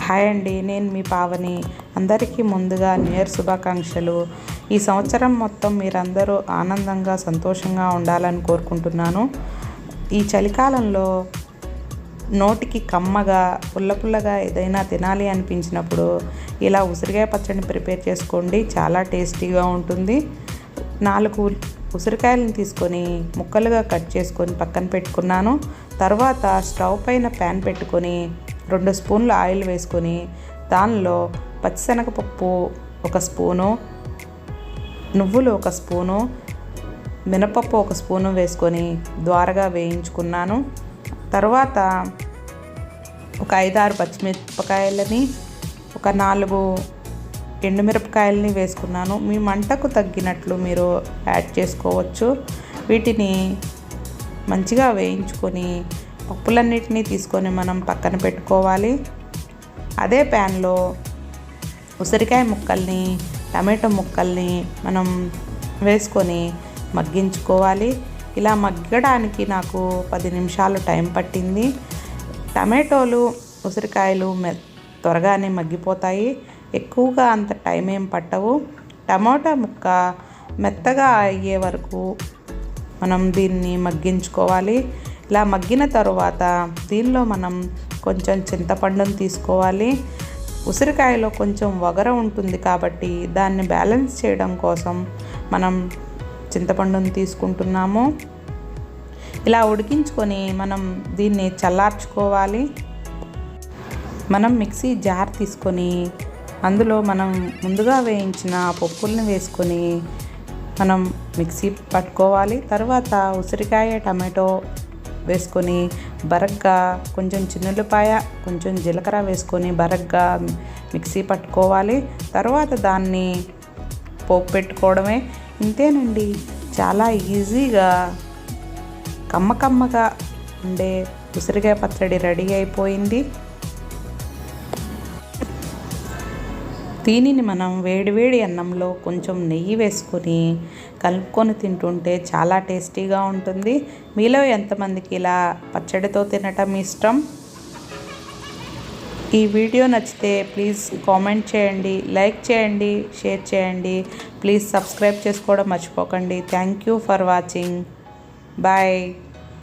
Hi అండి, నేను మీ పావని. అందరికీ ముందుగా న్యూ ఇయర్ శుభాకాంక్షలు. ఈ సంవత్సరం మొత్తం మీరందరూ ఆనందంగా సంతోషంగా ఉండాలని కోరుకుంటున్నాను. ఈ చలికాలంలో నోటికి కమ్మగా పుల్లగా ఏదైనా తినాలి అనిపించినప్పుడు ఇలా ఉసిరికాయ పచ్చడిని ప్రిపేర్ చేసుకోండి. చాలా టేస్టీగా ఉంటుంది. 4 ఉసిరికాయలను తీసుకొని ముక్కలుగా కట్ చేసుకొని పక్కన పెట్టుకున్నాను. తర్వాత స్టవ్ పైన ప్యాన్ పెట్టుకొని 2 స్పూన్ల ఆయిల్ వేసుకొని దానిలో పచ్చిశనగపప్పు 1 స్పూను, నువ్వులు 1 స్పూను, మినపప్పు 1 స్పూను వేసుకొని ద్వారగా వేయించుకున్నాను. తర్వాత ఒక 5-6 పచ్చిమిరపకాయలని, ఒక 4 ఎండుమిరపకాయలని వేసుకున్నాను. మీ మంటకు తగ్గినట్లు మీరు యాడ్ చేసుకోవచ్చు. వీటిని మంచిగా వేయించుకొని పప్పులన్నిటినీ తీసుకొని మనం పక్కన పెట్టుకోవాలి. అదే ప్యాన్లో ఉసిరికాయ ముక్కల్ని, టమాటో ముక్కల్ని మనం వేసుకొని మగ్గించుకోవాలి. ఇలా మగ్గడానికి నాకు 10 నిమిషాలు టైం పట్టింది. టమాటోలు, ఉసిరికాయలు త్వరగానే మగ్గిపోతాయి. ఎక్కువగా అంత టైం ఏం పట్టవు. టమాటా ముక్క మెత్తగా అయ్యే వరకు మనం దీన్ని మగ్గించుకోవాలి. ఇలా మగ్గిన తర్వాత దీనిలో మనం కొంచెం చింతపండును తీసుకోవాలి. ఉసిరికాయలో కొంచెం వగర ఉంటుంది కాబట్టి దాన్ని బ్యాలెన్స్ చేయడం కోసం మనం చింతపండును తీసుకుంటున్నాము. ఇలా ఉడికించుకొని మనం దీన్ని చల్లార్చుకోవాలి. మనం మిక్సీ జార్ తీసుకొని అందులో మనం ముందుగా వేయించిన పప్పుల్ని వేసుకొని మనం మిక్సీ పట్టుకోవాలి. తర్వాత ఉసిరికాయ, టమాటో వేసుకొని బరగ్గా కొంచెం చిన్నుల్లిపాయ, కొంచెం జీలకర్ర వేసుకొని బరగ్గా మిక్సీ పట్టుకోవాలి. తర్వాత దాన్ని పోపు పెట్టుకోవడమే. ఇంతేనండి, చాలా ఈజీగా కమ్మగా ఉండే ఉసిరికాయ పచ్చడి రెడీ అయిపోయింది. దీనిని మనం వేడివేడి అన్నంలో కొంచెం నెయ్యి వేసుకొని కలుపుకొని తింటుంటే చాలా టేస్టీగా ఉంటుంది. మీలో ఎంతమందికి ఇలా పచ్చడితో తినటం ఇష్టం? ఈ వీడియో నచ్చితే ప్లీజ్ కామెంట్ చేయండి, లైక్ చేయండి, షేర్ చేయండి. ప్లీజ్ సబ్స్క్రైబ్ చేసుకోవడం మర్చిపోకండి. Thank you for watching. Bye.